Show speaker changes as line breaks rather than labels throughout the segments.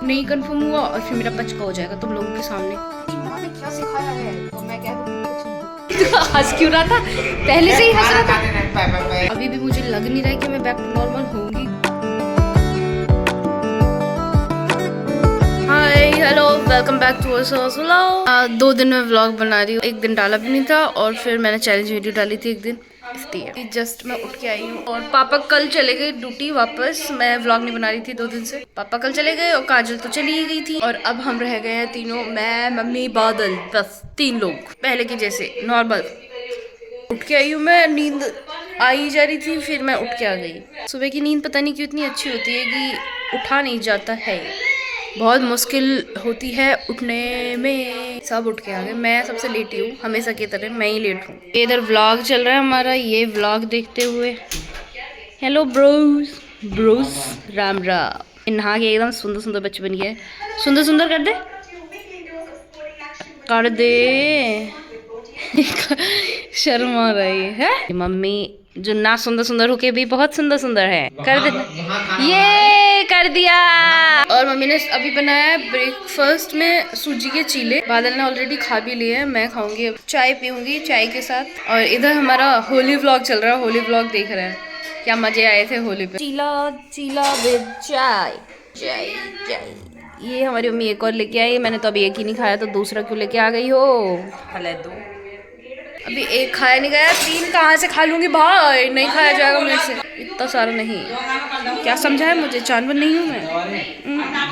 नहीं कंफर्म हुआ और फिर मेरा पचका हो जाएगा तुम लोगों के सामने। माँ ने क्या सिखाया है तो मैं कह दूँ हंस क्यों रहा था, पहले से ही हंस रहा था। अभी भी मुझे लग नहीं रहा है कि मैं बैक टू नॉर्मल होंगी। Hi hello welcome back to vlog. 2 दिन में व्लॉग बना रही हूँ, एक दिन डाला भी नहीं था और फिर मैंने चैलेंज वीडियो डाली थी एक दिन, इसलिए जस्ट मैं उठ के आई हूँ। और पापा कल चले गए ड्यूटी वापस, मैं व्लॉग नहीं बना रही थी 2 दिन से। पापा कल चले गए और काजल तो चली ही गई थी और अब हम रह गए हैं तीनों, मैं मम्मी बादल, बस 3 लोग पहले की जैसे नॉर्मल। उठ के आई हूँ मैं, नींद आ ही जा रही थी फिर मैं उठ के आ गई। सुबह की नींद पता नहीं क्यों इतनी अच्छी होती है कि उठा नहीं जाता है, बहुत मुश्किल होती है उठने में। सब उठ के आ गए, मैं सबसे लेटी हूँ, हमेशा की तरह मैं ही लेट हूँ। इधर व्लॉग चल रहा है हमारा, ये व्लॉग देखते हुए hello Bros Bros Ram Ram. नहा के एकदम सुंदर सुंदर बच्चे बन गए, सुंदर सुंदर कर दे कर दे शर्म आ रही है मम्मी, जो ना सुंदर सुंदर होके भी बहुत सुंदर सुंदर है। कर दे, ये कर दिया। और मम्मी ने अभी बनाया है ब्रेकफास्ट में सूजी के चीले, बादल ने ऑलरेडी खा भी लिए हैं, मैं खाऊंगी अब, चाय पीऊंगी चाय के साथ। और इधर हमारा होली व्लॉग चल रहा है, होली व्लॉग देख रहे हैं, क्या मजे आए थे होली पे। चीला चीला विद चाय, चाय चाय। ये हमारी मम्मी एक और लेके आई, मैंने तो अभी एक ही नहीं खाया तो दूसरा क्यों लेके आ गई हो। खा दो, अभी एक खाया नहीं गया, 3 कहाँ से खा लूंगी भाई, नहीं खाया जाएगा मेरे से इतना सारा नहीं। क्या समझा है मुझे, जानवर नहीं हूँ मैं।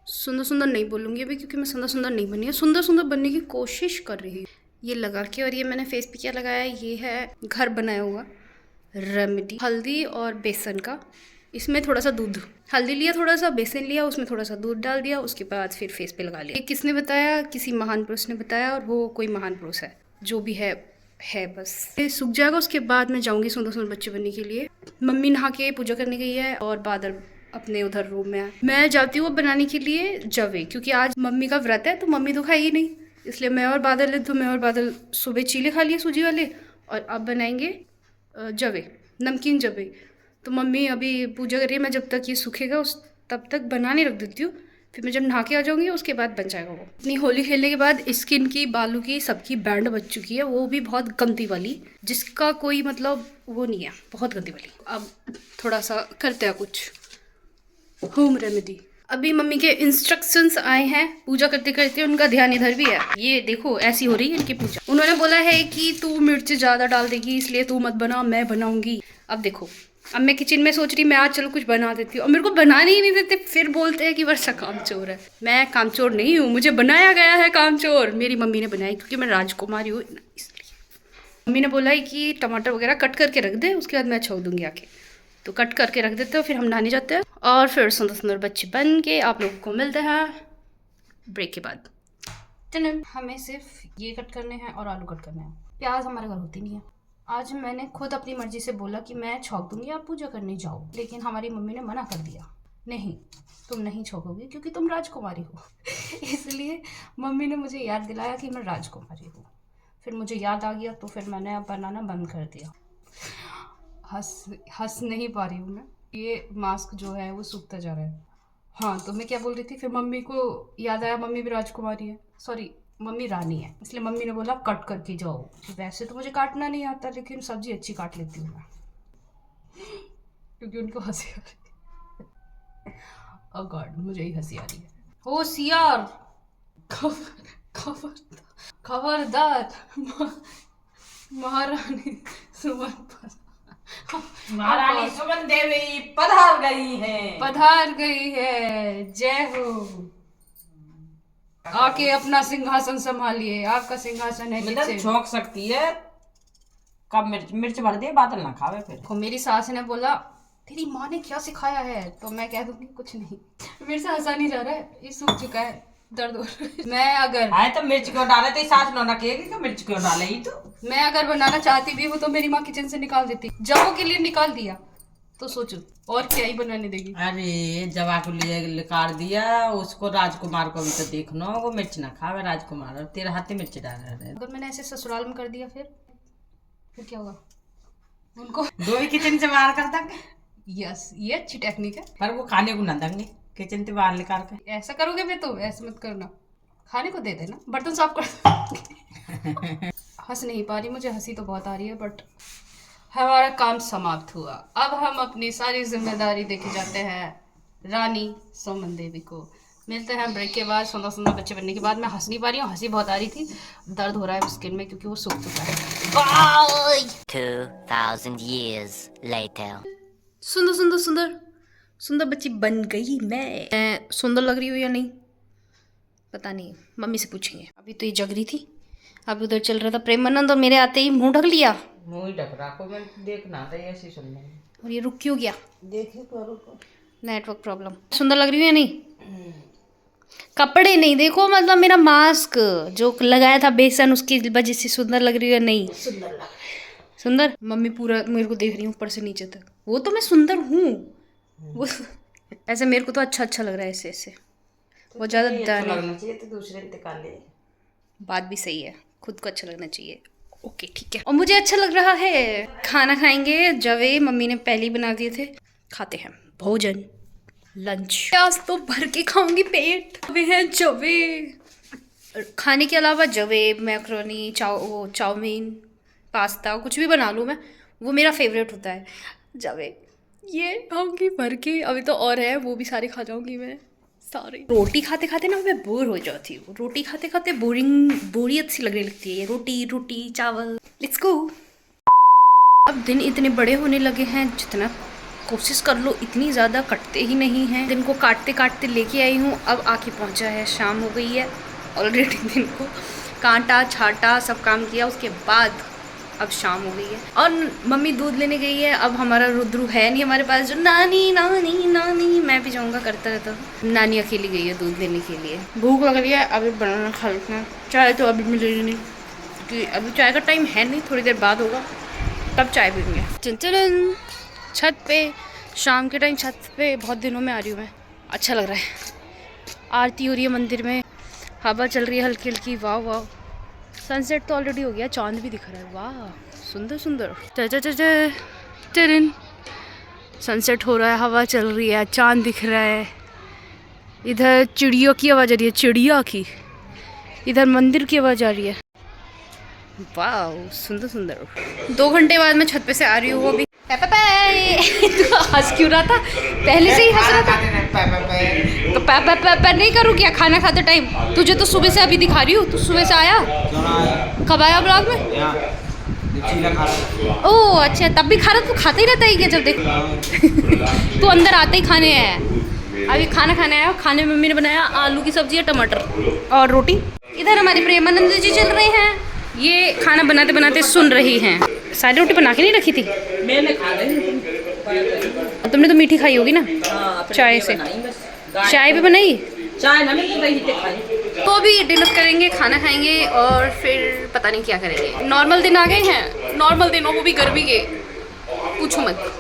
सुंदर सुंदर नहीं बोलूंगी अभी क्योंकि मैं सुंदर सुंदर नहीं बनी है, सुंदर सुंदर बनने की कोशिश कर रही हूँ ये लगा के। और ये मैंने फेस पे क्या लगाया है, ये है घर बनाया हुआ रेमेडी, हल्दी और बेसन का। इसमें थोड़ा सा दूध, हल्दी लिया, थोड़ा सा बेसन लिया, उसमें थोड़ा सा दूध डाल दिया, उसके बाद फिर फेस पे लगा लिया। ये किसने बताया, किसी महान पुरुष ने बताया, और वो कोई महान पुरुष है जो भी है बस। ये सूख जाएगा, उसके बाद मैं जाऊंगी सुंदर सुंदर बच्चे बनने के लिए। मम्मी नहा के पूजा करने गई है और बादल अपने उधर रूम में है। मैं जाती हूँ बनाने के लिए जवे, क्योंकि आज मम्मी का व्रत है तो मम्मी तो खाएगी नहीं, इसलिए मैं और बादल सुबह चीले खा लिए सूजी वाले और अब बनाएंगे जवे, नमकीन जवे। तो मम्मी अभी पूजा कर रही है, मैं जब तक ये सूखेगा उस तब तक बनाने रख देती हूँ, फिर मैं जब नहा के आ जाऊँगी उसके बाद बन जाएगा वो। अपनी होली खेलने के बाद स्किन की, बालों की, सबकी बैंड बच चुकी है, वो भी बहुत गंदी वाली, जिसका कोई मतलब वो नहीं है, बहुत गंदी वाली। अब थोड़ा सा करते हैं कुछ होम रेमेडी। अभी मम्मी के इंस्ट्रक्शंस आए हैं, पूजा करते करते उनका ध्यान इधर भी है। ये देखो ऐसी हो रही है इनकी पूजा। उन्होंने बोला है कि तू मिर्च ज़्यादा डाल देगी इसलिए तू मत बना, मैं बनाऊंगी। अब देखो, अब मैं किचन में सोच रही मैं आज चलो कुछ बना देती हूँ, और मेरे को बनाने ही नहीं देते, फिर बोलते हैं कि वर्षा कामचोर है। मैं कामचोर नहीं हूँ, मुझे बनाया गया है कामचोर, मेरी मम्मी ने बनाई क्योंकि मैं राजकुमारी हूँ इसलिए। मम्मी ने बोला है कि टमाटर वगैरह कट करके रख दे, उसके बाद मैं छोड़ दूंगी आके, तो कट करके रख देते हो, फिर हम नहाने जाते हैं और फिर सुंदर सुंदर बच्चे बन के आप लोगों को मिलते हैं ब्रेक के बाद। हमें सिर्फ ये कट करने हैं और आलू कट करने हैं, प्याज हमारे घर होती नहीं है। आज मैंने खुद अपनी मर्जी से बोला कि मैं छौंक दूंगी, आप पूजा करने जाओ, लेकिन हमारी मम्मी ने मना कर दिया, नहीं तुम नहीं छौंकोगी क्योंकि तुम राजकुमारी हो इसलिए मम्मी ने मुझे याद दिलाया कि मैं राजकुमारी हूँ, फिर मुझे याद आ गया तो फिर मैंने अब बनाना बंद कर दिया। हंस नहीं पा रही हूँ मैं, ये मास्क जो है वो सूखता जा रहा है। हाँ तो मैं क्या बोल रही थी, फिर मम्मी को याद आया मम्मी भी राजकुमारी है, सॉरी मम्मी रानी है, इसलिए मम्मी ने बोला कट करके जाओ। कि वैसे तो मुझे काटना नहीं आता लेकिन सब्जी अच्छी काट लेती हूँ मैं क्योंकि उनको हंसी आ रही है। ओह गॉड, मुझे ही हंसी आ रही है। होशियार, खबरदार महारानी सुमन
महारानी सुमन देवी पधार गई है, जय हो। आके अपना सिंहासन संभालिए, आपका सिंहासन है।
मतलब छौंक सकती है, कब मिर्च भर दे, बादल ना खावे फिर।
तो मेरी सास ने बोला तेरी माँ ने क्या सिखाया है, तो मैं कह दूंगी कुछ नहीं, मेरे से हंसा नहीं जा रहा है, ये सूख चुका है, दर्द हो रहा है। मैं अगर
आए तो मिर्च क्यों डाले, तो सास नौना कहेगी कि मिर्च क्यों डाले ही तो।
मैं अगर बनाना चाहती भी हूँ तो मेरी माँ किचन से निकाल देती, जबों के लिए निकाल दिया तो सोचो और क्या ही बनाने देगी।
अरे जवा को लिए निकाल दिया, उसको राजकुमार को भी तो देखना, वो मिर्च ना खावे राजकुमार, और तेरे हाथ में मिर्च डाल रहे।
अगर मैंने ऐसे ससुराल में कर दिया फिर क्या होगा, उनको
दो ही किचन से बाहर कर देंगे।
यस, ये अच्छी टेक्निक है।
पर वो खाने को ना देंगे किचन से बाहर निकाल के।
ऐसा करोगे फिर तो ऐसे मत करना, खाने को दे देना, बर्तन साफ कर। हंस नहीं पा रही, मुझे हंसी तो बहुत आ रही है, बट हमारा काम समाप्त हुआ। अब हम अपनी सारी जिम्मेदारी देके जाते हैं रानी सुमन देवी को। मिलते हैं ब्रेक के बाद। सुंदर सुंदर बच्चे बनने के बाद। मैं हंस नहीं पा रही हूँ, हंसी बहुत आ रही थी, दर्द हो रहा है स्किन में क्योंकि वो सूख चुका है। बाय।
2000 years later.
सुंदर सुंदर सुंदर सुंदर बच्ची बन गई मैं सुंदर लग रही हूँ या नहीं पता नहीं, मम्मी से पूछेंगे। अभी तो ये जग रही थी, अभी उधर चल रहा था प्रेमानंद और मेरे आते ही मुंह ढक लिया।
मुंह ही ढक रहा को, मैं देखना था ऐसी सुनने में।
और ये रुक क्यों गया?
देखिए तो रुको,
नेटवर्क प्रॉब्लम। सुंदर लग रही हूँ या नहीं? कपड़े नहीं देखो, मतलब मेरा मास्क जो लगाया था बेसन, उसकी वजह से सुंदर लग रही है या नहीं?
सुंदर लग रहा
सुंदर। मम्मी पूरा मेरे को देख रही हूँ ऊपर से नीचे तक। वो तो मैं सुंदर हूँ, वो ऐसे मेरे को तो अच्छा लग रहा है ऐसे ऐसे। वो ज़्यादा
है। लगना चाहिए तो दूसरे इंतकाल ले।
बात भी सही है, खुद को अच्छा लगना चाहिए। ओके ठीक है। और मुझे अच्छा लग रहा है। खाना खाएंगे, जवे मम्मी ने पहले ही बना दिए थे। खाते हैं भोजन, लंच। आज तो भर के खाऊंगी पेट। वे हैं जवे। खाने के अलावा जवे, मैक्रोनी, चाउमीन, पास्ता, कुछ भी बना लूँ मैं, वो मेरा फेवरेट होता है। जवे ये खाऊंगी भर के। अभी तो और है, वो भी सारे खा जाऊंगी मैं सारे। रोटी खाते खाते ना मैं बोर हो जाती हूँ। रोटी खाते खाते बोरियत सी लगने लगती है। ये रोटी चावल। Let's go. अब दिन इतने बड़े होने लगे हैं, जितना कोशिश कर लो इतनी ज़्यादा कटते ही नहीं हैं। दिन को काटते काटते लेके आई हूँ, अब आके पहुँचा है, शाम हो गई है ऑलरेडी। दिन को काटा छाटा सब काम किया, उसके बाद अब शाम हो गई है और मम्मी दूध लेने गई है। अब हमारा रुद्रू है नहीं हमारे पास, जो नानी नानी नानी मैं भी जाऊँगा करता रहता हूँ। नानी अकेली गई है दूध लेने के लिए। भूख लग रही है, अभी बनाना खा लेते हैं। चाय तो अभी मिलेगी नहीं क्योंकि अभी चाय का टाइम है नहीं, थोड़ी देर बाद होगा तब चाय पीएंगे। चंचलन छत पे, शाम के टाइम छत पे बहुत दिनों में आ रही हूँ मैं, अच्छा लग रहा है। आरती हो रही है मंदिर में, हवा चल रही है हल्की हल्की। वाह वाह, सनसेट तो ऑलरेडी हो गया, चांद भी दिख रहा है। वाह सुंदर सुंदर। सनसेट हो रहा है, हवा चल रही है, चांद दिख रहा है। इधर चिड़ियों की आवाज़ आ रही है, चिड़िया की। इधर मंदिर की आवाज़ आ रही है। वाह सुंदर सुंदर। 2 घंटे बाद मैं छत पे से आ रही हूँ। वो भी तू हंस क्यों रहा था? पहले से ही हंस रहा था। तो पै नहीं करूँ क्या खाना खाते टाइम? तुझे तो सुबह से अभी दिखा रही हूँ। तू सुबह से आया? कब आया ब्लॉग में? ओह अच्छा, तब भी खा रहा? तू खाता ही रहता है क्या जब देखो? तू अंदर आते ही खाने आया। अभी खाना खाने आया। खाने में मम्मी ने बनाया आलू की सब्जी, टमाटर और रोटी। इधर हमारी प्रेमानंद जी चल रहे हैं, ये खाना बनाते बनाते सुन रही हैं। सारी रोटी बना के नहीं रखी थी?
मैंने खा ली।
तुमने तो मीठी खाई होगी ना? चाय से। चाय भी बनाई?
चाय ना मैं रही थी खाई।
तो अभी डिनर करेंगे, खाना खाएंगे और फिर पता नहीं क्या करेंगे। नॉर्मल दिन आ गए हैं, नॉर्मल दिन, वो भी गर्मी के, पूछो मत।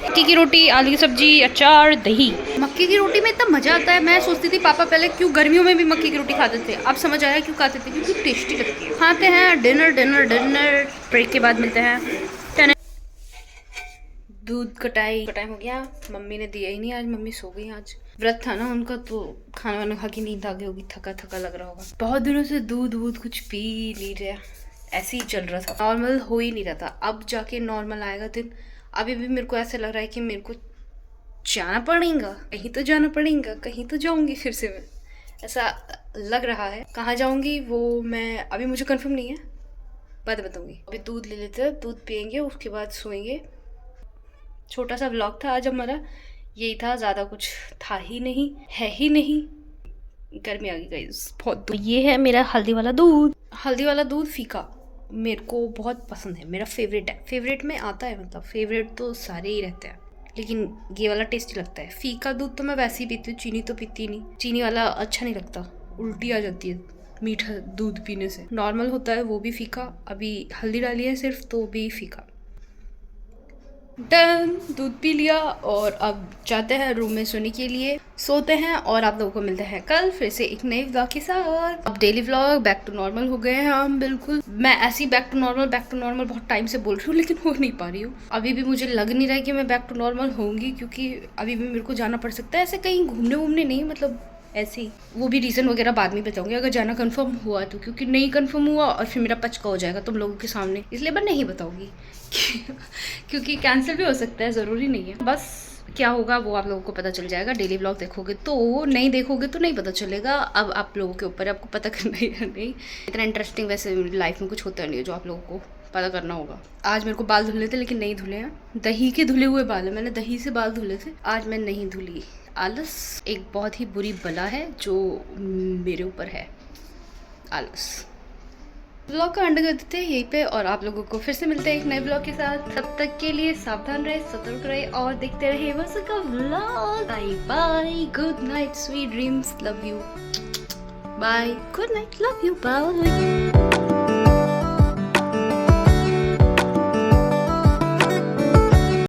मक्की की रोटी, आलू की सब्जी, अचार, दही। मक्की की रोटी में इतना मज़ा आता है। मैं सोचती थी पापा पहले क्यों गर्मियों में भी मक्की की रोटी खाते थे, अब समझ आया क्यों खाते थे, क्योंकि टेस्टी लगती है। खाते हैं डिनर डिनर डिनर। ब्रेक के बाद मिलते हैं। दूध कटाई का टाइम हो गया। मम्मी ने दिया ही नहीं आज, मम्मी सो गई। आज व्रत था ना उनका, तो खाना वाना खा के नींद आ गई होगी, थका थका लग रहा होगा। बहुत दिनों से दूध वूध कुछ पी नहीं रहा, ऐसे ही चल रहा था, नॉर्मल हो ही नहीं रहा था। अब जाके नॉर्मल आएगा दिन। अभी भी मेरे को ऐसा लग रहा है कि मेरे को जाना पड़ेगा, कहीं तो जाना पड़ेगा, कहीं तो जाऊंगी फिर से मैं, ऐसा लग रहा है। कहाँ जाऊंगी वो मैं अभी मुझे कंफर्म नहीं है, बाद बताऊंगी। अभी दूध ले लेते हैं, दूध पियेंगे, उसके बाद सोएंगे। छोटा सा व्लॉग था आज हमारा, यही था, ज़्यादा कुछ था ही नहीं, है ही नहीं। गर्मी आ गई गाइस बहुत। ये है मेरा हल्दी वाला दूध। हल्दी वाला दूध फीका मेरे को बहुत पसंद है, मेरा फेवरेट है। फेवरेट में आता है, मतलब फेवरेट तो सारे ही रहते हैं, लेकिन ये वाला टेस्टी लगता है। फीका दूध तो मैं वैसे ही पीती हूँ, चीनी तो पीती नहीं। चीनी वाला अच्छा नहीं लगता, उल्टी आ जाती है मीठा दूध पीने से। नॉर्मल होता है वो भी फीका, अभी हल्दी डाली है सिर्फ तो भी फीका। डन, दूध पी लिया और अब जाते हैं रूम में सोने के लिए, सोते हैं और आप लोगों को मिलते हैं कल फिर से एक नए व्लॉग के साथ। अब daily vlog back to normal हो गए हैं हम बिल्कुल। मैं ऐसी बैक टू नॉर्मल बहुत टाइम से बोल रही हूँ लेकिन हो नहीं पा रही हूँ। अभी भी मुझे लग नहीं रहा है कि मैं बैक टू नॉर्मल होंगी, क्योंकि अभी भी मेरे को जाना पड़ सकता है, ऐसे कहीं घूमने वूमने नहीं, मतलब ऐसे ही। वो भी रीज़न वगैरह बाद में बताऊंगी अगर जाना कंफर्म हुआ तो, क्योंकि नहीं कंफर्म हुआ और फिर मेरा पचका हो जाएगा तुम लोगों के सामने, इसलिए मैं नहीं बताऊंगी क्योंकि कैंसिल भी हो सकता है, ज़रूरी नहीं है। बस क्या होगा वो आप लोगों को पता चल जाएगा, डेली व्लॉग देखोगे तो, नहीं देखोगे तो नहीं पता चलेगा। अब आप लोगों के ऊपर है आपको पता करना है या नहीं। इतना इंटरेस्टिंग वैसे लाइफ में कुछ होता नहीं है जो आप लोगों को पता करना होगा। आज मेरे को बाल धुलने थे लेकिन नहीं धुले हैं, दही के धुले हुए बाल है, मैंने दही से बाल धुले थे, आज मैं नहीं धुली। आलस एक बहुत ही बुरी बला है जो मेरे ऊपर है, आलस। ब्लॉग का एंड कर देते हैं यहीं पे और आप लोगों को फिर से मिलते हैं एक नए ब्लॉग के साथ। तब तक के लिए सावधान रहे, सतर्क रहे और देखते रहे वर्षा का vlog. Bye bye, good night, sweet dreams, love you, bye, good night, love you, bye.